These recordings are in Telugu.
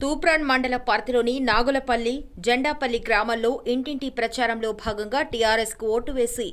తూప్రాన్ మండల పరిధిలోని నాగులపల్లి, జెండాపల్లి గ్రామాల్లో ఇంటింటి ప్రచారంలో భాగంగా టీఆర్ఎస్కు ఓటు వేసి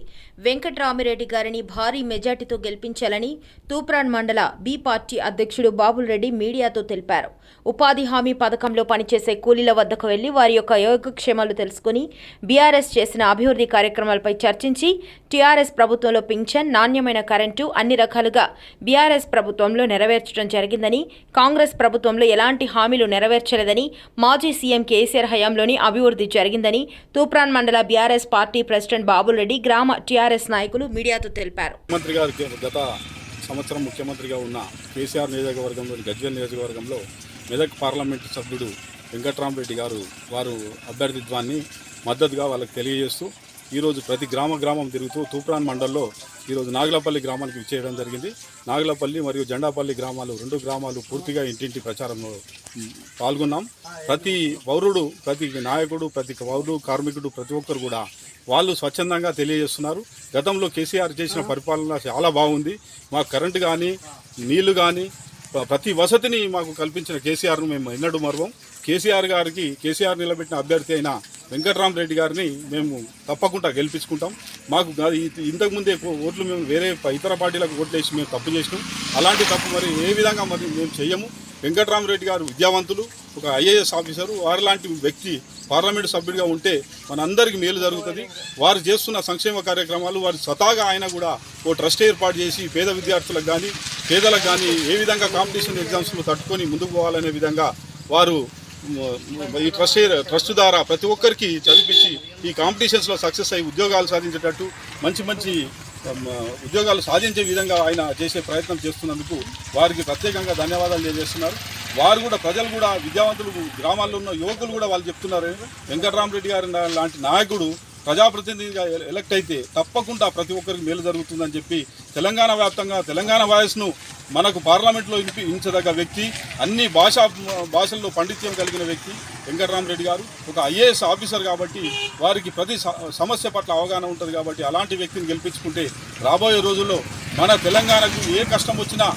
వెంకట్రామిరెడ్డి గారిని భారీ మెజార్టీతో గెలిపించాలని తూప్రాన్ మండల బి పార్టీ అధ్యక్షుడు బాబుల్రెడ్డి మీడియాతో తెలిపారు. ఉపాధి హామీ పథకంలో పనిచేసే కూలీల వద్దకు వెళ్లి వారి యొక్క యోగక్షేమాలు తెలుసుకుని బీఆర్ఎస్ చేసిన అభివృద్ధి కార్యక్రమాలపై చర్చించి టీఆర్ఎస్ ప్రభుత్వంలో పింఛన్, నాణ్యమైన కరెంటు అన్ని రకాలుగా బీఆర్ఎస్ ప్రభుత్వంలో నెరవేర్చడం జరిగిందని, కాంగ్రెస్ ప్రభుత్వంలో ఎలాంటి హామీలు నెరవేర్చలేదని, మాజీ సీఎం కేసీఆర్ హయాంలోని అభివృద్ధి జరిగిందని తూప్రాన్ మండల బీఆర్ఎస్ పార్టీ ప్రెసిడెంట్ బాబుల్రెడ్డి గ్రామ టీఆర్ఎస్ నాయకులు మీడియాతో తెలిపారు. గత సంవత్సరం ముఖ్యమంత్రిగా ఉన్న కేసీఆర్ నియోజకవర్గంలోని గజ్వేల్ నియోజకవర్గంలో మెదక్ పార్లమెంటు సభ్యుడు వెంకట్రామిరెడ్డి గారు వారు అభ్యర్థిత్వాన్ని మద్దతుగా వాళ్ళకి తెలియజేస్తూ ఈరోజు ప్రతి గ్రామం తిరుగుతూ తూప్రాన్ మండల్లో ఈరోజు నాగులపల్లి గ్రామానికి విచ్చేయడం జరిగింది. నాగులపల్లి మరియు జెండాపల్లి గ్రామాలు, రెండు గ్రామాలు పూర్తిగా ఇంటింటి ప్రచారంలో పాల్గొన్నాం. ప్రతి పౌరుడు, ప్రతి నాయకుడు, ప్రతి పౌరుడు, కార్మికుడు, ప్రతి ఒక్కరు కూడా వాళ్ళు స్వచ్ఛందంగా తెలియజేస్తున్నారు. గతంలో కేసీఆర్ చేసిన పరిపాలన చాలా బాగుంది. మాకు కరెంటు కానీ, నీళ్లు కానీ, ప్రతి వసతిని మాకు కల్పించిన కేసీఆర్ను మేము ఎన్నడూ మరవం. కేసీఆర్ నిలబెట్టిన అభ్యర్థి అయిన వెంకట్రామిరెడ్డి గారిని మేము తప్పకుండా గెలిపించుకుంటాం. మాకు ఇంతకుముందే ఓట్లు మేము వేరే ఇతర పార్టీలకు ఓట్లు వేసి మేము తప్పు చేసినాం. అలాంటి తప్పు మరి ఏ విధంగా మరి మేము చెయ్యము. వెంకట్రామిరెడ్డి గారు విద్యావంతులు, ఒక ఐఏఎస్ ఆఫీసరు, వారి లాంటి వ్యక్తి పార్లమెంటు సభ్యుడిగా ఉంటే మనందరికీ మేలు జరుగుతుంది. వారు చేస్తున్న సంక్షేమ కార్యక్రమాలు వారు స్వతహాగా ఆయన కూడా ఓ ట్రస్ట్ ఏర్పాటు చేసి పేద విద్యార్థులకు కానీ, పేదలకు కానీ ఏ విధంగా కాంపిటీషన్ ఎగ్జామ్స్లో తట్టుకొని ముందుకు పోవాలనే విధంగా వారు ఈ ట్రస్ట్ ద్వారా ప్రతి ఒక్కరికి చదివించి ఈ కాంపిటీషన్స్లో సక్సెస్ అయ్యి ఉద్యోగాలు సాధించేటట్టు మంచి ఉద్యోగాలు సాధించే విధంగా ఆయన చేసే ప్రయత్నం చేస్తున్నందుకు వారికి ప్రత్యేకంగా ధన్యవాదాలు తెలియజేస్తున్నారు. వారు కూడా, ప్రజలు కూడా, విద్యావంతులు, గ్రామాల్లో ఉన్న యువకులు కూడా వాళ్ళు చెప్తున్నారు, వెంకట్రామిరెడ్డి గారి లాంటి నాయకుడు ప్రజాప్రతినిధిగా ఎలక్ట్ అయితే తప్పకుండా ప్రతి ఒక్కరికి మేలు జరుగుతుందని చెప్పి తెలంగాణ వ్యాప్తంగా తెలంగాణ వాయిస్ను మనకు పార్లమెంట్లో వినిపించదగ్గ వ్యక్తి, అన్ని భాషల్లో పండిత్యం కలిగిన వ్యక్తి వెంకట్రామిరెడ్డి గారు. ఒక ఐఏఎస్ ఆఫీసర్ కాబట్టి వారికి ప్రతి సమస్య పట్ల అవగాహన ఉంటుంది. కాబట్టి అలాంటి వ్యక్తిని గెలిపించుకుంటే రాబోయే రోజుల్లో మన తెలంగాణకు ఏ కష్టం వచ్చినా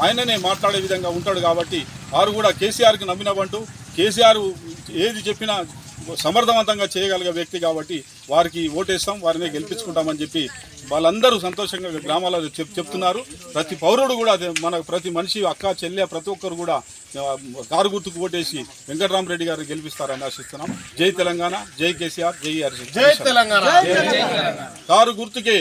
ఆయననే మాట్లాడే విధంగా ఉంటాడు. కాబట్టి వారు కూడా కేసీఆర్కి నమ్మినవంటూ, కేసీఆర్ ఏది చెప్పినా సమర్థవంతంగా చేయగలిగే వ్యక్తి కాబట్టి వారికి ఓటేస్తాం, వారిని గెలిపించుకుంటామని చెప్పి వాళ్ళందరూ సంతోషంగా గ్రామాల్లో చెప్తున్నారు. ప్రతి పౌరుడు కూడా, మన ప్రతి మనిషి, అక్క, చెల్లె, ప్రతి ఒక్కరు కూడా కారు గుర్తుకు ఓటేసి వెంకట్రామిరెడ్డి గారిని గెలిపిస్తారని ఆశిస్తున్నాం. జై తెలంగాణ, జై కేసీఆర్, జై హర్ష. జై తెలంగాణ. కారు గుర్తుకే.